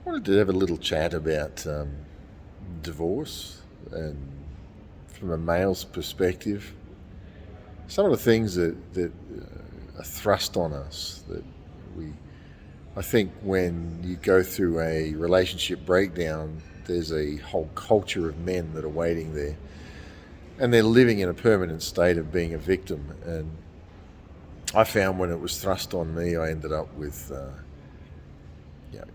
Wanted to have a little chat about divorce and from a male's perspective, some of the things that are thrust on us that we, I think when you go through a relationship breakdown, there's a whole culture of men that are waiting there and they're living in a permanent state of being a victim. And I found when it was thrust on me, I ended up with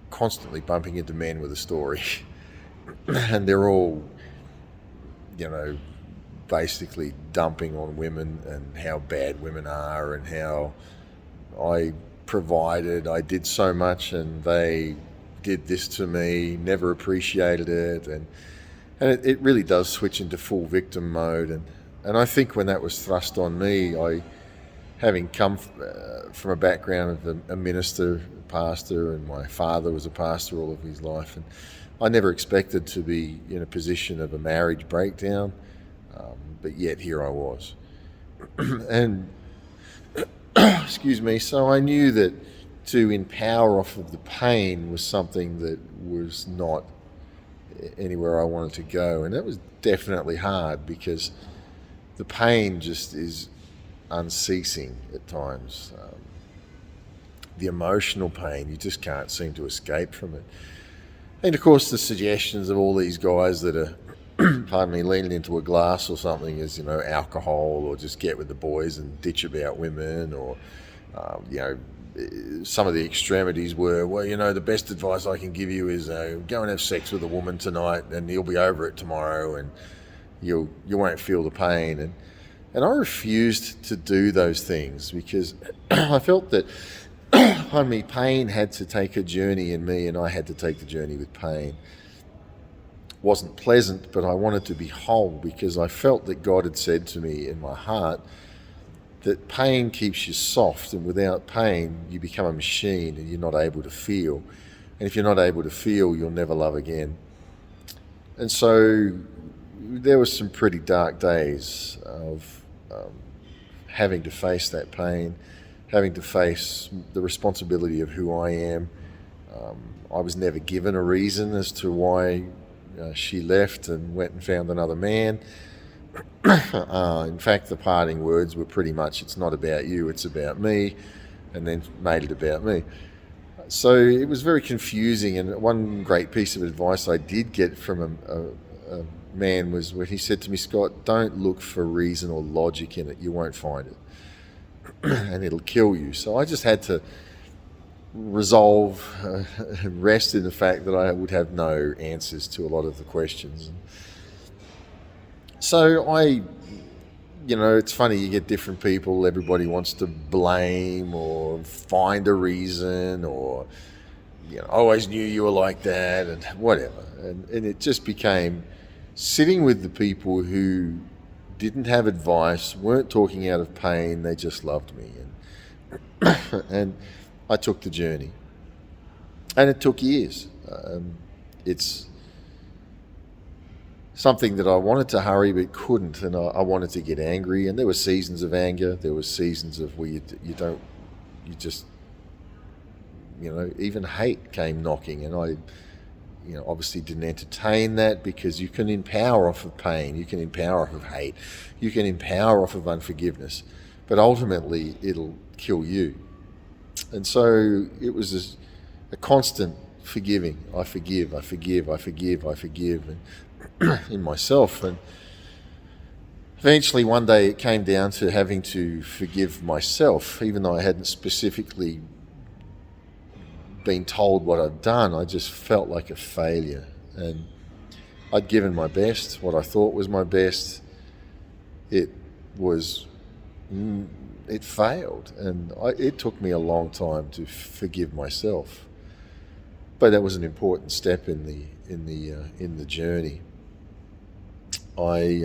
constantly bumping into men with a story. And they're all, basically dumping on women and how bad women are and how I I did so much and they did this to me, never appreciated it. And it really does switch into full victim mode. And I think when that was thrust on me, having come from a background of a minister, pastor, and my father was a pastor all of his life, and I never expected to be in a position of a marriage breakdown, but yet here I was. And excuse me, so I knew that to empower off of the pain was something that was not anywhere I wanted to go, and that was definitely hard because the pain just is unceasing at times. The emotional pain, you just can't seem to escape from it. And of course, the suggestions of all these guys that are, pardon me, leaning into a glass or something is, alcohol, or just get with the boys and ditch about women, or, some of the extremities were, well, the best advice I can give you is go and have sex with a woman tonight and you'll be over it tomorrow and you won't feel the pain. And I refused to do those things because I felt that pain had to take a journey in me and I had to take the journey with pain. It wasn't pleasant, but I wanted to be whole because I felt that God had said to me in my heart that pain keeps you soft, and without pain you become a machine and you're not able to feel. And if you're not able to feel, you'll never love again. And so there were some pretty dark days of having to face that pain, having to face the responsibility of who I am. I was never given a reason as to why she left and went and found another man. In fact, the parting words were pretty much, it's not about you, it's about me, and then made it about me. So it was very confusing, and one great piece of advice I did get from a man was when he said to me, Scott, don't look for reason or logic in it, you won't find it. And it'll kill you. So I just had to resolve and rest in the fact that I would have no answers to a lot of the questions. So it's funny, you get different people, everybody wants to blame or find a reason or, I always knew you were like that and whatever. And it just became sitting with the people who didn't have advice, weren't talking out of pain, they just loved me. And I took the journey. And it took years. It's something that I wanted to hurry but couldn't, and I wanted to get angry, and there were seasons of anger, there were seasons of where even hate came knocking, and I obviously didn't entertain that because you can empower off of pain, you can empower off of hate, you can empower off of unforgiveness, but ultimately it'll kill you. And so it was a constant forgiving. I forgive, and in myself. And eventually one day it came down to having to forgive myself, even though I hadn't specifically been told what I'd done. I just felt like a failure, and I'd given my best, what I thought was my best. It failed, and it took me a long time to forgive myself, but that was an important step in the journey. I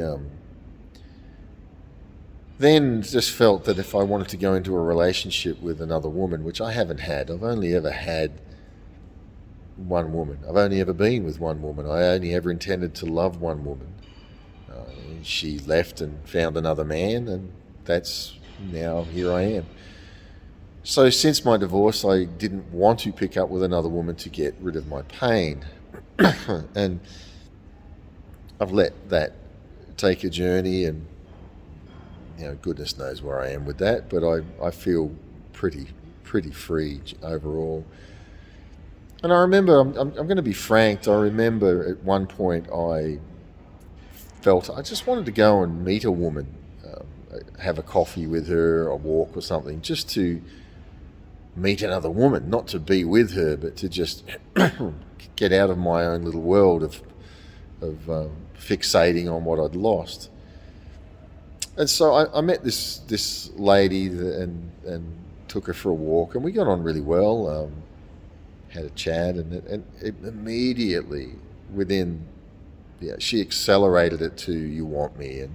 then just felt that if I wanted to go into a relationship with another woman, which I haven't had, I've only ever had one woman. I've only ever been with one woman. I only ever intended to love one woman. She left and found another man, and that's now here I am. So since my divorce, I didn't want to pick up with another woman to get rid of my pain. And I've let that take a journey, and goodness knows where I am with that, but I feel pretty free overall. And I remember, I'm going to be frank, I remember at one point I felt I just wanted to go and meet a woman, have a coffee with her, a walk or something, just to meet another woman, not to be with her, but to just get out of my own little world of fixating on what I'd lost. And so I met this lady and took her for a walk, and we got on really well. Had a chat, and it immediately she accelerated it to "you want me," and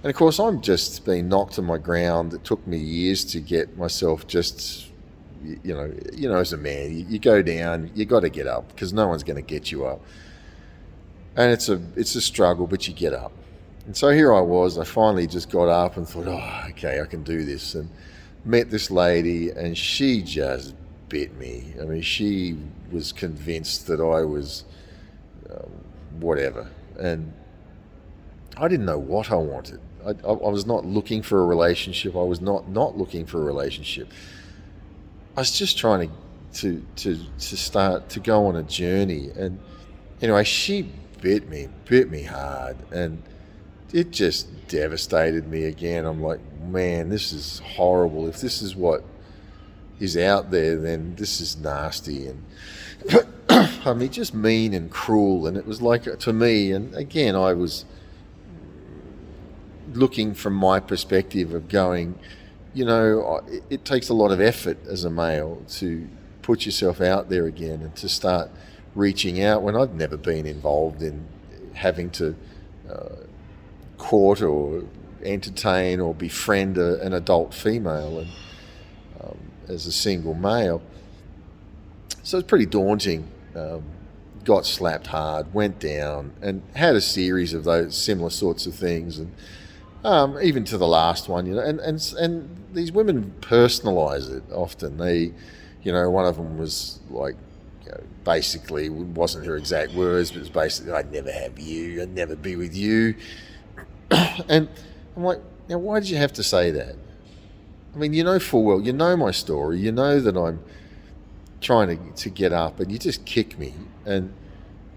of course I'm just being knocked to my ground. It took me years to get myself just as a man, you go down, you got to get up because no one's going to get you up, and it's a struggle, but you get up. And so here I was, I finally just got up and thought, oh, okay, I can do this, and met this lady, and she just bit me. I mean, she was convinced that I was whatever, and I didn't know what I wanted. I was not looking for a relationship. I was not looking for a relationship. I was just trying to start to go on a journey, and anyway, she bit me hard, and it just devastated me again. I'm like, man, this is horrible. If this is what is out there, then this is nasty, and I mean, just mean and cruel. And it was like, to me, and again, I was looking from my perspective of going, it takes a lot of effort as a male to put yourself out there again and to start reaching out, when I'd never been involved in having to court or entertain or befriend an adult female, and as a single male. So it's pretty daunting. Got slapped hard, went down, and had a series of those similar sorts of things, and even to the last one, and these women personalise it often. They, one of them was like, basically, wasn't her exact words, but it was basically, I'd never have you, I'd never be with you. And I'm like, now, why did you have to say that? I mean, full well, my story, that I'm trying to get up, and you just kick me, and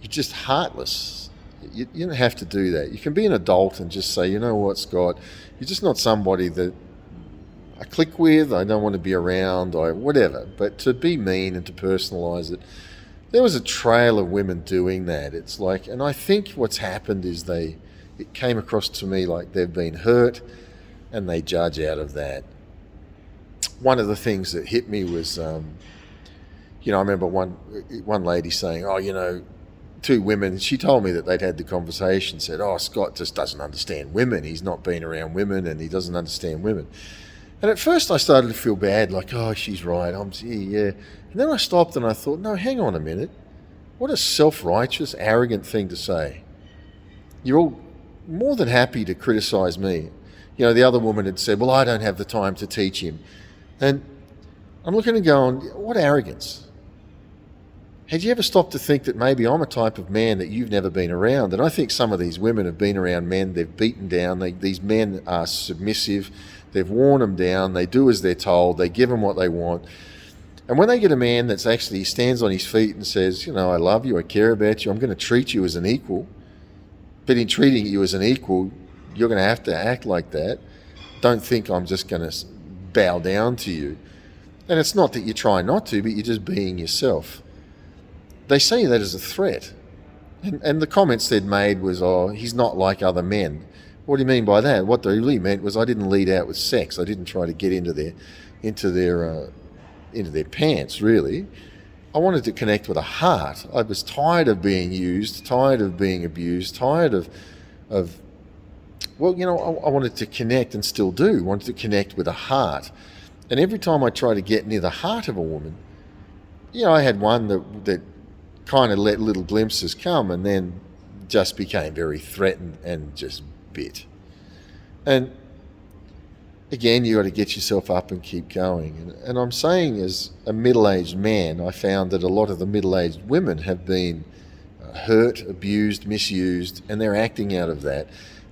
you're just heartless. You don't have to do that. You can be an adult and just say, you know what, Scott, you're just not somebody that I click with, I don't want to be around, or whatever. But to be mean and to personalise it, there was a trail of women doing that. It's like, and I think what's happened is it came across to me like they've been hurt, and they judge out of that. One of the things that hit me was, I remember one lady saying, two women, she told me that they'd had the conversation, said, oh, Scott just doesn't understand women. He's not been around women, and he doesn't understand women. And at first I started to feel bad, like, oh, she's right, yeah. And then I stopped and I thought, no, hang on a minute. What a self-righteous, arrogant thing to say. You're all more than happy to criticise me. The other woman had said, well, I don't have the time to teach him. And I'm looking and going, what arrogance. Had you ever stopped to think that maybe I'm a type of man that you've never been around? And I think some of these women have been around men, they've beaten down, these men are submissive, they've worn them down, they do as they're told, they give them what they want. And when they get a man that's actually stands on his feet and says, I love you, I care about you, I'm going to treat you as an equal, but in treating you as an equal, you're going to have to act like that. Don't think I'm just going to bow down to you. And it's not that you try not to, but you're just being yourself. They say that as a threat. And the comments they'd made was, oh, he's not like other men. What do you mean by that? What they really meant was I didn't lead out with sex. I didn't try to get into their pants, really. I wanted to connect with a heart. I was tired of being used, tired of being abused, tired of I wanted to connect, and still do, wanted to connect with a heart. And every time I tried to get near the heart of a woman, I had one that kind of let little glimpses come, and then just became very threatened and just bit. And again, you got to get yourself up and keep going. And I'm saying, as a middle-aged man, I found that a lot of the middle-aged women have been hurt, abused, misused, and they're acting out of that.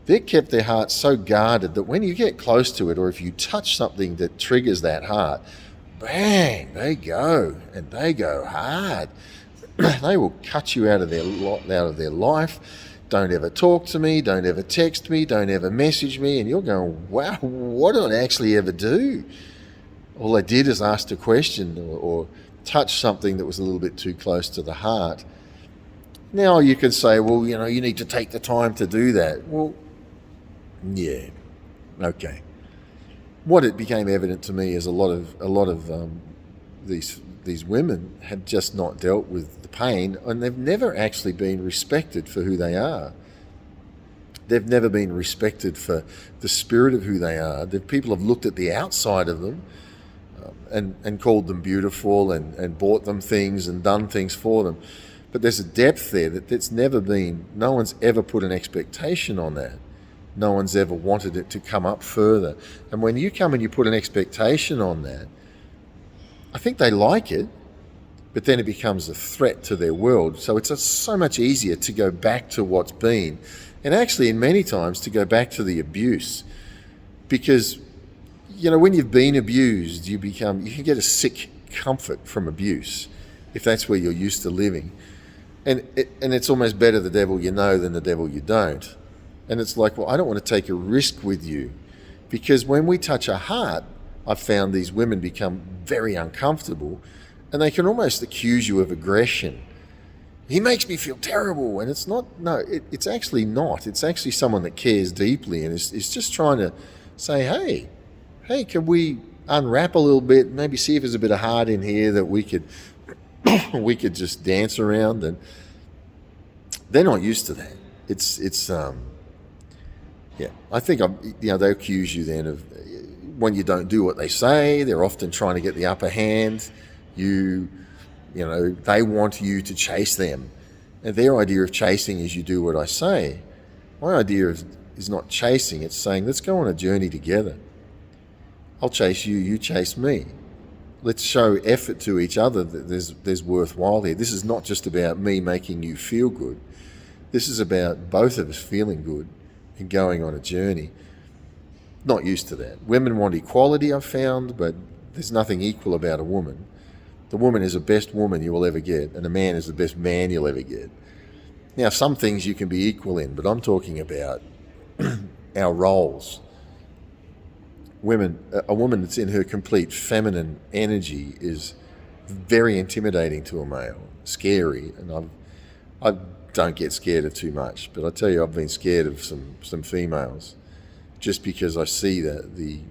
They've kept their hearts so guarded that when you get close to it, or if you touch something that triggers that heart, bang, they go, and they go hard. They will cut you out of their life. Don't ever talk to me, don't ever text me, don't ever message me, and you're going, wow, what did I actually ever do? All I did is ask a question or touch something that was a little bit too close to the heart. Now you can say, well, you need to take the time to do that. Well, yeah, okay. What it became evident to me is a lot of these women had just not dealt with the pain, and they've never actually been respected for who they are. They've never been respected for the spirit of who they are. People have looked at the outside of them and called them beautiful and bought them things and done things for them. But there's a depth there that's never been, no one's ever put an expectation on that. No one's ever wanted it to come up further. And when you come and you put an expectation on that, I think they like it, but then it becomes a threat to their world. So it's so much easier to go back to what's been, and actually in many times to go back to the abuse. Because, when you've been abused, you can get a sick comfort from abuse, if that's where you're used to living. And it's almost better the devil you know than the devil you don't. And it's like, well, I don't want to take a risk with you, because when we touch a heart, I've found these women become very uncomfortable, and they can almost accuse you of aggression. He makes me feel terrible, and it's not. No, it's actually not. It's actually someone that cares deeply and is just trying to say, hey, can we unwrap a little bit, maybe see if there's a bit of heart in here that we could just dance around. And they're not used to that. I think they accuse you then of, when you don't do what they say, they're often trying to get the upper hand. They want you to chase them. And their idea of chasing is you do what I say. My idea is not chasing, it's saying, let's go on a journey together. I'll chase you, you chase me. Let's show effort to each other that there's worthwhile here. This is not just about me making you feel good. This is about both of us feeling good and going on a journey. Not used to that. Women want equality, I've found, but there's nothing equal about a woman. The woman is the best woman you will ever get, and a man is the best man you'll ever get. Now, some things you can be equal in, but I'm talking about our roles. A woman that's in her complete feminine energy is very intimidating to a male, scary, and I don't get scared of too much, but I tell you, I've been scared of some females, just because I see the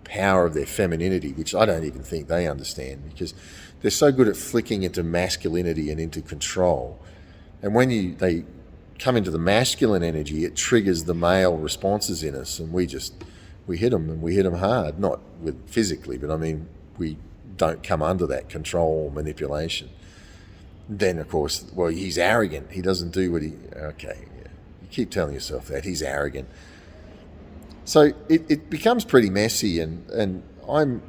power of their femininity, which I don't even think they understand, because they're so good at flicking into masculinity and into control. And when they come into the masculine energy, it triggers the male responses in us, and we hit them, and we hit them hard, not physically, but we don't come under that control or manipulation. Then, of course, well, he's arrogant. He doesn't do what okay, yeah. You keep telling yourself that, he's arrogant. So it becomes pretty messy, and I'm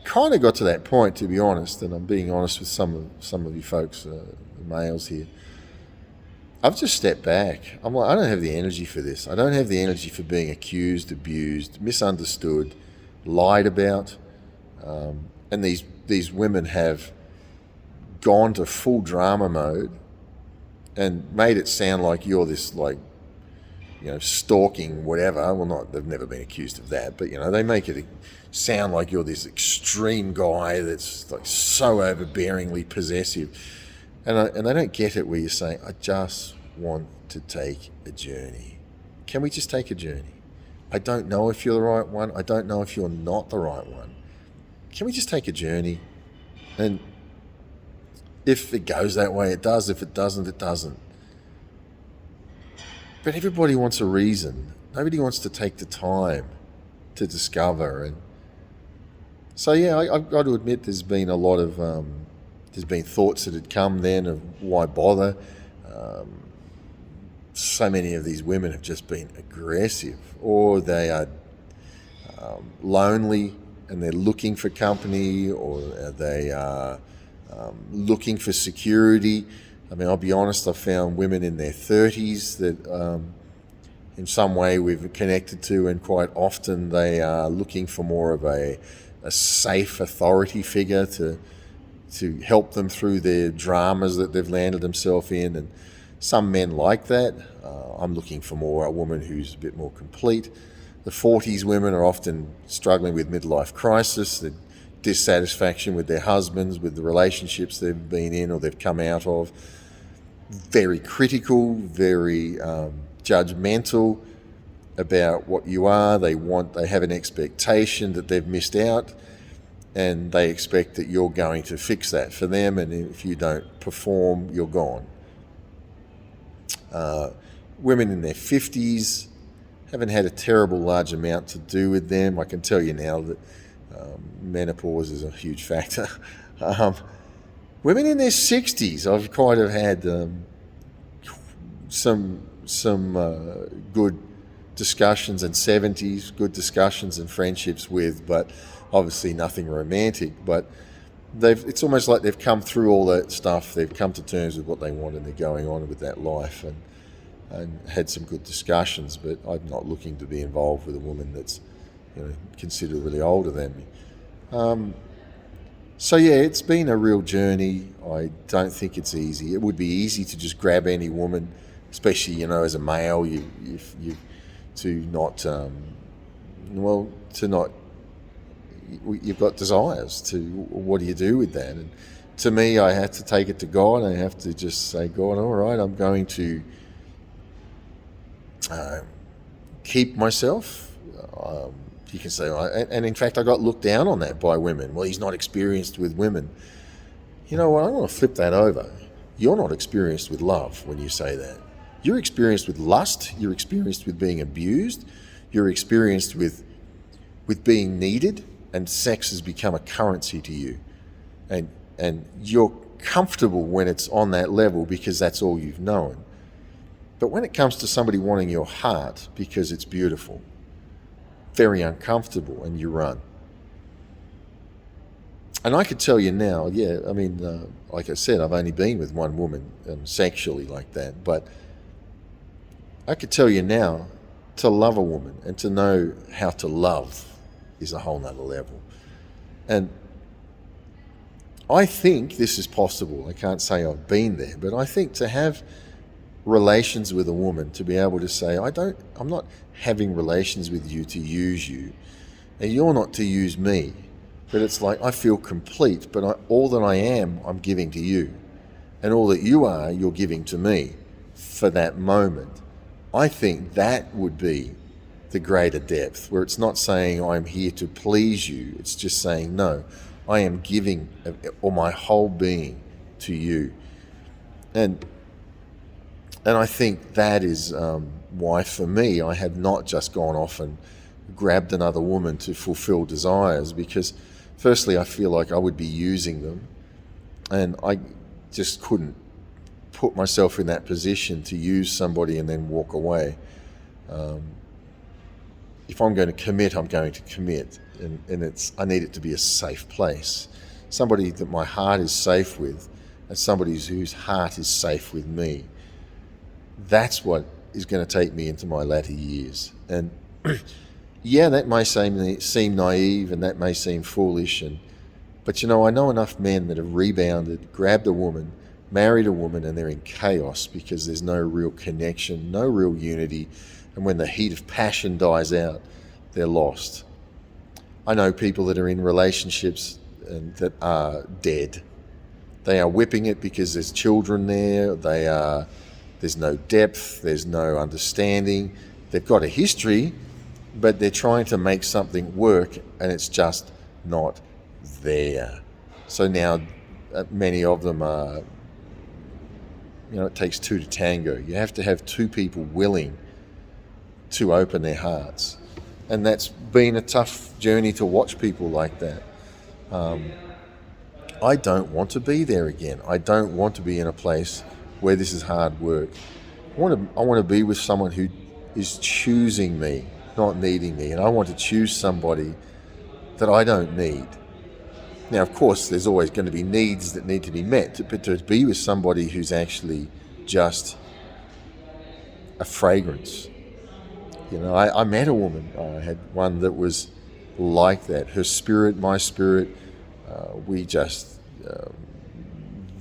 kind of got to that point, to be honest, and I'm being honest with some of you folks, the males here. I've just stepped back. I'm like, I don't have the energy for this. I don't have the energy for being accused, abused, misunderstood, lied about. And these women have gone to full drama mode and made it sound like you're this, stalking whatever. Well, they've never been accused of that, but they make it sound like you're this extreme guy that's like so overbearingly possessive. And they don't get it, where you're saying, I just want to take a journey. Can we just take a journey? I don't know if you're the right one. I don't know if you're not the right one. Can we just take a journey? And if it goes that way, it does. If it doesn't, it doesn't. But everybody wants a reason. Nobody wants to take the time to discover. And so, yeah, I've got to admit there's been a lot of... there's been thoughts that had come then of why bother. So many of these women have just been aggressive, or they are lonely and they're looking for company, or they are looking for security. I mean, I'll be honest, I've found women in their 30s that in some way we've connected to, and quite often they are looking for more of a safe authority figure to help them through their dramas that they've landed themselves in. And some men like that. I'm looking for more a woman who's a bit more complete. The 40s women are often struggling with midlife crisis, the dissatisfaction with their husbands, with the relationships they've been in or they've come out of. Very critical, very judgmental about what you are. They have an expectation that they've missed out, and they expect that you're going to fix that for them, and if you don't perform, you're gone. Women in their 50s haven't had a terrible large amount to do with them. I can tell you now that menopause is a huge factor. Women in their 60s, I've kind of had some good discussions, and 70s, good discussions and friendships with, but obviously nothing romantic. But it's almost like they've come through all that stuff. They've come to terms with what they want, and they're going on with that life, and had some good discussions. But I'm not looking to be involved with a woman that's considerably older than me. So yeah, it's been a real journey. I don't think it's easy. It would be easy to just grab any woman, especially as a male. You've got desires. What do you do with that? And to me, I have to take it to God. I have to just say, God, all right, I'm going to keep myself. You can say, and in fact, I got looked down on that by women. Well, he's not experienced with women. You know what? I want to flip that over. You're not experienced with love when you say that. You're experienced with lust. You're experienced with being abused. You're experienced with being needed, and sex has become a currency to you. And you're comfortable when it's on that level because that's all you've known. But when it comes to somebody wanting your heart because it's beautiful, very uncomfortable, and you run. And I could tell you now, like I said, I've only been with one woman sexually like that, but I could tell you now, to love a woman and to know how to love is a whole nother level. And I think this is possible. I can't say I've been there, but I think to have relations with a woman, to be able to say, I'm not having relations with you to use you, and you're not to use me, but it's like I feel complete, but all that I am, I'm giving to you, and all that you are, you're giving to me for that moment. I think that would be the greater depth, where it's not saying I'm here to please you, it's just saying, no, I am giving all my whole being to you. And I think that is why, for me, I have not just gone off and grabbed another woman to fulfill desires, because firstly, I feel like I would be using them, and I just couldn't put myself in that position to use somebody and then walk away. If I'm going to commit, I'm going to commit, and I need it to be a safe place, somebody that my heart is safe with, and somebody whose heart is safe with me. That's what is going to take me into my latter years. And yeah, that may seem naive, and that may seem foolish, but I know enough men that have rebounded, grabbed a woman, married a woman, and they're in chaos because there's no real connection, no real unity, and when the heat of passion dies out, they're lost. I know people that are in relationships that are dead. They are whipping it because there's children there, there's no depth, there's no understanding. They've got a history, but they're trying to make something work, and it's just not there. So now many of them are, it takes two to tango. You have to have two people willing to open their hearts. And that's been a tough journey to watch people like that. I don't want to be there again. I don't want to be in a place where this is hard work. I want to be with someone who is choosing me, not needing me, and I want to choose somebody that I don't need. Now, of course, there's always going to be needs that need to be met, but to be with somebody who's actually just a fragrance. I met a woman. I had one that was like that. Her spirit, my spirit,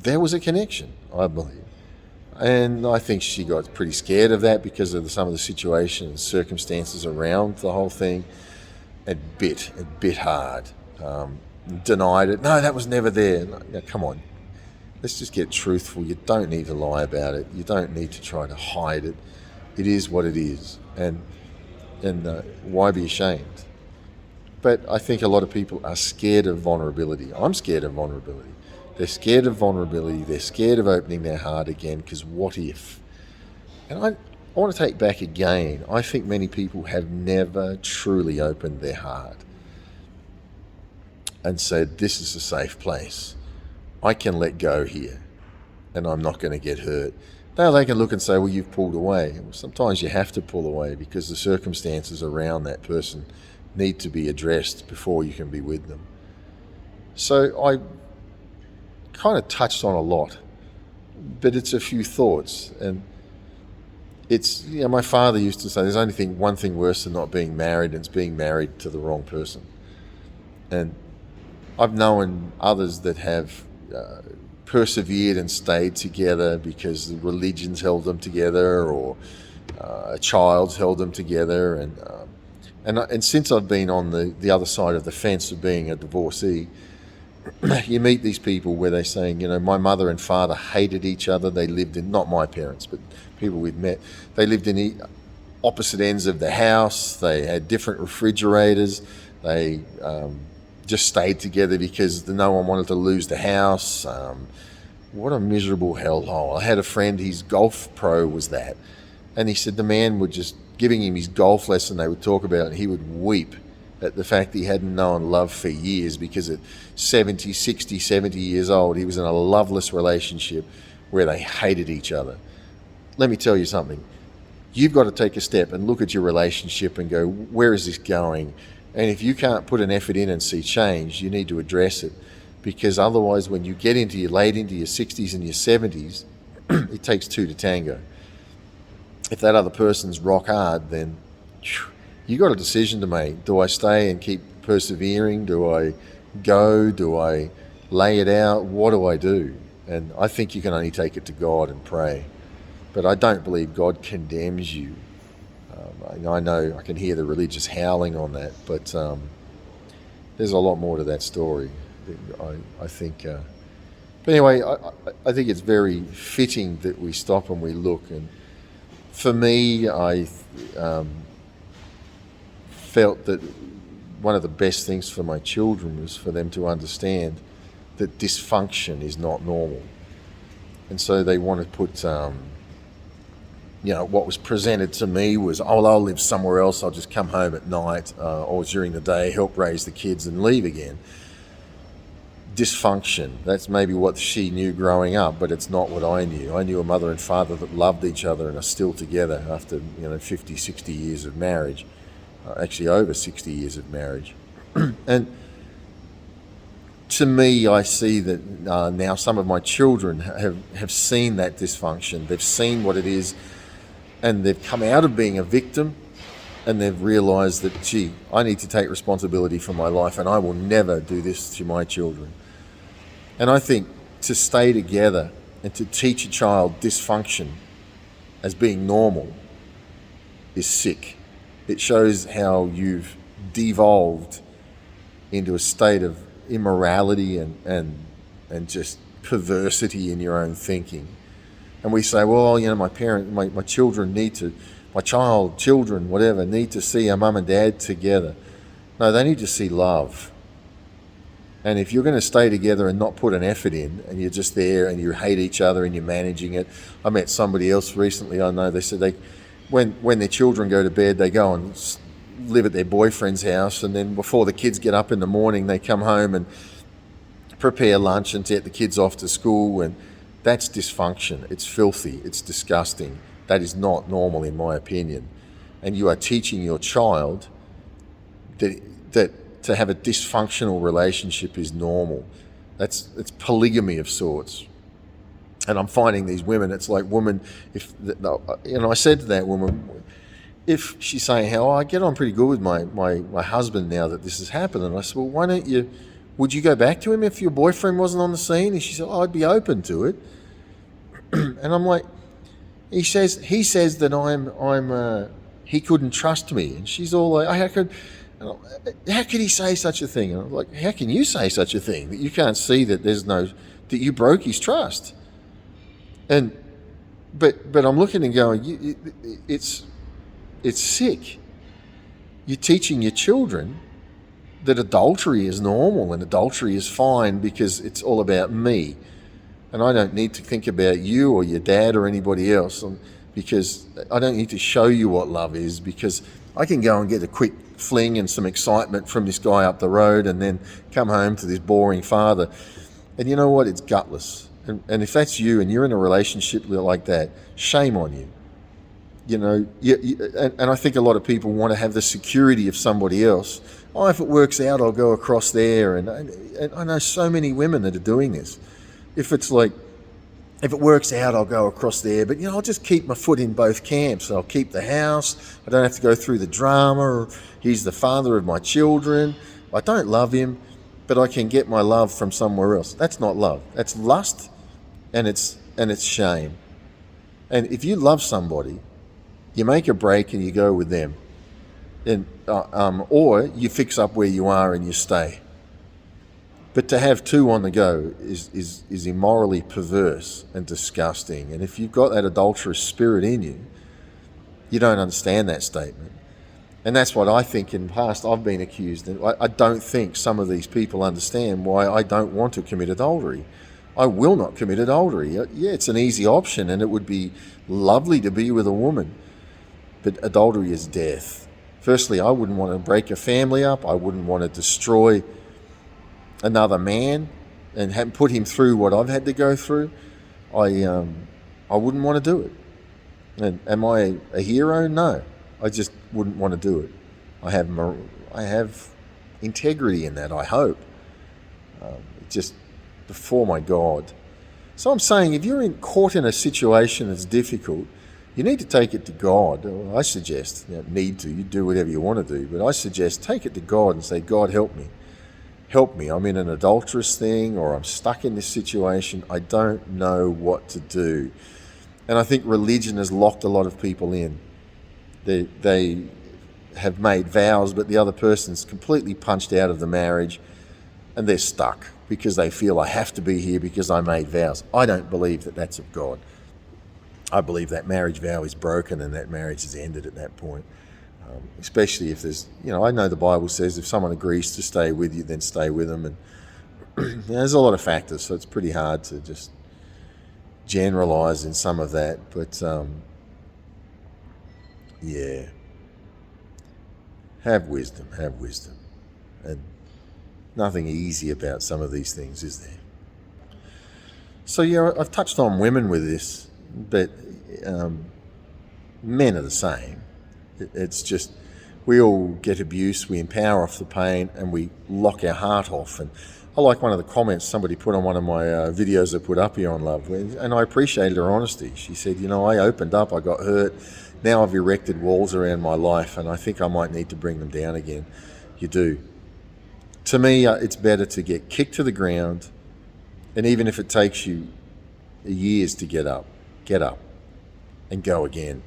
there was a connection, I believe. And I think she got pretty scared of that because of some of the situation and circumstances around the whole thing. It bit hard. Denied it. No, that was never there. No, come on. Let's just get truthful. You don't need to lie about it. You don't need to try to hide it. It is what it is. And why be ashamed? But I think a lot of people are scared of vulnerability. I'm scared of vulnerability. They're scared of vulnerability. They're scared of opening their heart again because what if? And I want to take back again. I think many people have never truly opened their heart and said, this is a safe place. I can let go here and I'm not going to get hurt. Now they can look and say, well, you've pulled away. Sometimes you have to pull away because the circumstances around that person need to be addressed before you can be with them. So I kind of touched on a lot, but it's a few thoughts. And it's, my father used to say, there's only one thing worse than not being married, and it's being married to the wrong person. And I've known others that have persevered and stayed together because the religions held them together, or a child's held them together. And since I've been on the other side of the fence of being a divorcee, you meet these people where they're saying, my mother and father hated each other. They lived in, not my parents, but people we've met, they lived in opposite ends of the house. They had different refrigerators. They just stayed together because no one wanted to lose the house. What a miserable hellhole. I had a friend, his golf pro was that. And he said the man would just, giving him his golf lesson, they would talk about it, and he would weep at the fact that he hadn't known love for years because at 70 years old, he was in a loveless relationship where they hated each other. Let me tell you something. You've got to take a step and look at your relationship and go, where is this going? And if you can't put an effort in and see change, you need to address it, because otherwise when you get late into your 60s and your 70s, it takes two to tango. If that other person's rock hard, then you got a decision to make. Do I stay and keep persevering? Do I go? Do I lay it out? What do I do? And I think you can only take it to God and pray. But I don't believe God condemns you. I know I can hear the religious howling on that, but there's a lot more to that story. I think. But anyway, I think it's very fitting that we stop and we look. And for me, I felt that one of the best things for my children was for them to understand that dysfunction is not normal. And so they want to put, what was presented to me was, I'll live somewhere else, I'll just come home at night or during the day, help raise the kids and leave again. Dysfunction, that's maybe what she knew growing up, but it's not what I knew. I knew a mother and father that loved each other and are still together after 50, 60 years of marriage. Actually over 60 years of marriage. And to me, I see that now some of my children have seen that dysfunction. They've seen what it is, and they've come out of being a victim, and they've realised that, I need to take responsibility for my life, and I will never do this to my children. And I think to stay together and to teach a child dysfunction as being normal is sick. It shows how you've devolved into a state of immorality and just perversity in your own thinking. And we say, well, my children need to, children, whatever, need to see a mum and dad together. No, they need to see love. And if you're going to stay together and not put an effort in, and you're just there and you hate each other and you're managing it. I met somebody else recently, I know, they said when their children go to bed, they go and live at their boyfriend's house, and then before the kids get up in the morning, they come home and prepare lunch and get the kids off to school, and that's dysfunction. It's filthy. It's disgusting. That is not normal, in my opinion. and you are teaching your child that to have a dysfunctional relationship is normal. It's polygamy of sorts. And I'm finding these women, it's like, woman, I said to that woman, if she's saying how I get on pretty good with my husband now that this has happened, and I said, well, would you go back to him if your boyfriend wasn't on the scene? And she said, I'd be open to it. And I'm like, he says that he couldn't trust me, and she's all like, how could he say such a thing? And I'm like, how can you say such a thing that you can't see that that you broke his trust? And but I'm looking and going, it's sick. You're teaching your children that adultery is normal and adultery is fine because it's all about me. And I don't need to think about you or your dad or anybody else, because I don't need to show you what love is, because I can go and get a quick fling and some excitement from this guy up the road and then come home to this boring father. And you know what? It's gutless. And if that's you and you're in a relationship like that, shame on you. And I think a lot of people want to have the security of somebody else. Oh, if it works out, I'll go across there. And I know so many women that are doing this. If it works out, I'll go across there. But, I'll just keep my foot in both camps. I'll keep the house. I don't have to go through the drama. He's the father of my children. I don't love him, but I can get my love from somewhere else. That's not love. That's lust, and it's shame. And if you love somebody, you make a break and you go with them, and or you fix up where you are and you stay. But to have two on the go is immorally perverse and disgusting. And if you've got that adulterous spirit in you, you don't understand that statement. And that's what I think in the past I've been accused. And I don't think some of these people understand why I don't want to commit adultery. I will not commit adultery. Yeah, it's an easy option, and it would be lovely to be with a woman. But adultery is death. Firstly, I wouldn't want to break a family up. I wouldn't want to destroy another man and put him through what I've had to go through. I wouldn't want to do it. And am I a hero? No, I just wouldn't want to do it. I have integrity in that, I hope. Just before my God. So I'm saying, if you're caught in a situation that's difficult, you need to take it to God. I suggest, you do whatever you want to do, but I suggest take it to God and say, God, help me. Help me. I'm in an adulterous thing, or I'm stuck in this situation. I don't know what to do. And I think religion has locked a lot of people in. They have made vows, but the other person's completely punched out of the marriage, and they're stuck because they feel, I have to be here because I made vows. I don't believe that that's of God. I believe that marriage vow is broken and that marriage is ended at that point. Especially if there's, I know the Bible says if someone agrees to stay with you, then stay with them. And there's a lot of factors, so it's pretty hard to just generalize in some of that. But have wisdom. And nothing easy about some of these things, is there? So I've touched on women with this, but men are the same. It's just, we all get abuse, we empower off the pain, and we lock our heart off. And I like one of the comments somebody put on one of my videos I put up here on love, and I appreciated her honesty. She said, I opened up, I got hurt, now I've erected walls around my life, and I think I might need to bring them down again. You do. To me, it's better to get kicked to the ground, and even if it takes you years to get up and go again.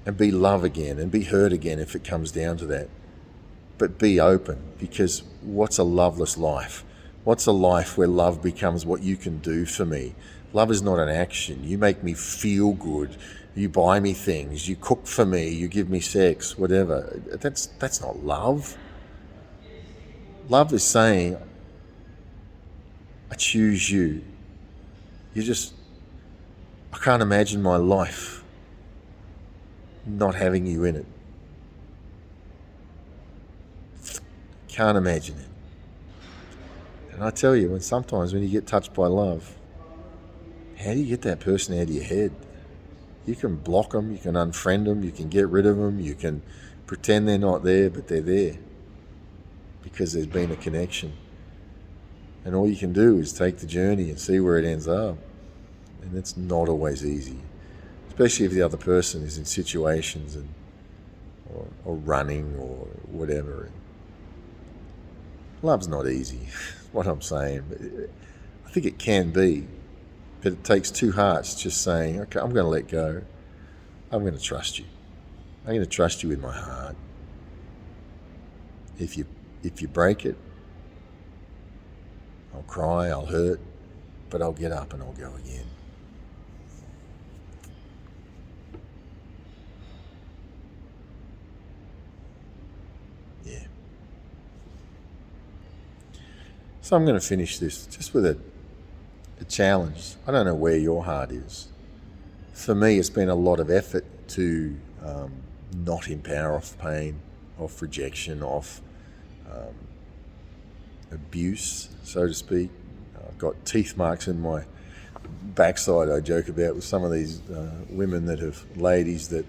And be love again, and be hurt again if it comes down to that. But be open, because what's a loveless life? What's a life where love becomes what you can do for me? Love is not an action. You make me feel good. You buy me things. You cook for me. You give me sex, whatever. That's not love. Love is saying, I choose you. I can't imagine my life not having you in it. Can't imagine it. And I tell you, sometimes when you get touched by love, how do you get that person out of your head? You can block them, you can unfriend them, you can get rid of them, you can pretend they're not there, but they're there because there's been a connection. And all you can do is take the journey and see where it ends up. And it's not always easy, especially if the other person is in situations or running or whatever. Love's not easy, what I'm saying. But I think it can be, but it takes two hearts just saying, okay, I'm going to let go. I'm going to trust you. I'm going to trust you with my heart. If you break it, I'll cry, I'll hurt, but I'll get up and I'll go again. Yeah. So I'm going to finish this just with a challenge. I don't know where your heart is. For me, it's been a lot of effort to not empower off pain, off rejection, off abuse, so to speak. I've got teeth marks in my backside I joke about with some of these women that have, ladies that,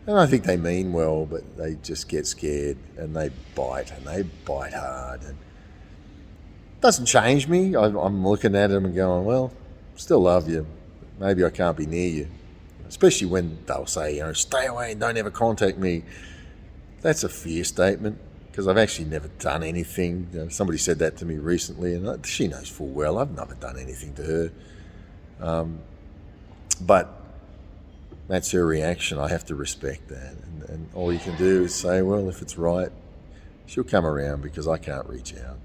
and I think they mean well, but they just get scared and they bite hard. And it doesn't change me. I'm looking at them and going, well, still love you. Maybe I can't be near you. Especially when they'll say, stay away and don't ever contact me. That's a fear statement, because I've actually never done anything. Somebody said that to me recently, and she knows full well I've never done anything to her. But that's her reaction. I have to respect that. And all you can do is say, well, if it's right, she'll come around because I can't reach out.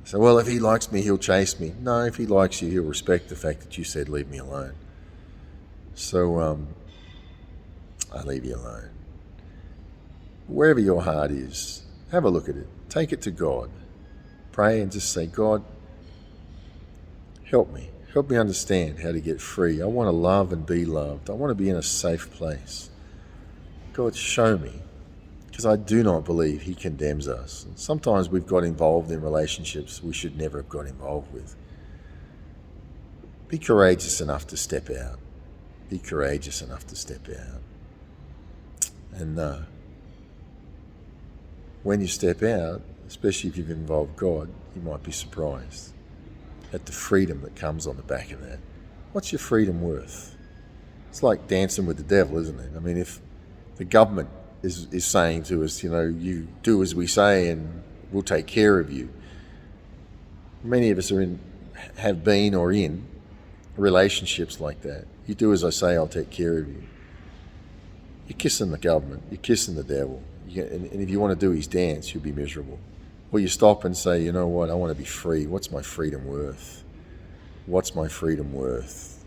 So, well, if he likes me, he'll chase me. No, if he likes you, he'll respect the fact that you said leave me alone. So I leave you alone. Wherever your heart is, have a look at it. Take it to God. Pray and just say, God, help me. Help me understand how to get free. I want to love and be loved. I want to be in a safe place. God, show me, because I do not believe he condemns us. And sometimes we've got involved in relationships we should never have got involved with. Be courageous enough to step out. Be courageous enough to step out. And when you step out, especially if you've involved God, you might be surprised at the freedom that comes on the back of that. What's your freedom worth? It's like dancing with the devil, isn't it? I mean, if the government is saying to us, you do as we say and we'll take care of you. Many of us have been or in relationships like that. You do as I say, I'll take care of you. You're kissing the government, you're kissing the devil. And if you want to do his dance, you'll be miserable. Or you stop and say, you know what, I want to be free. What's my freedom worth? What's my freedom worth?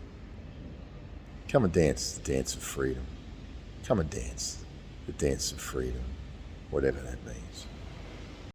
Come and dance the dance of freedom. Come and dance the dance of freedom, whatever that means.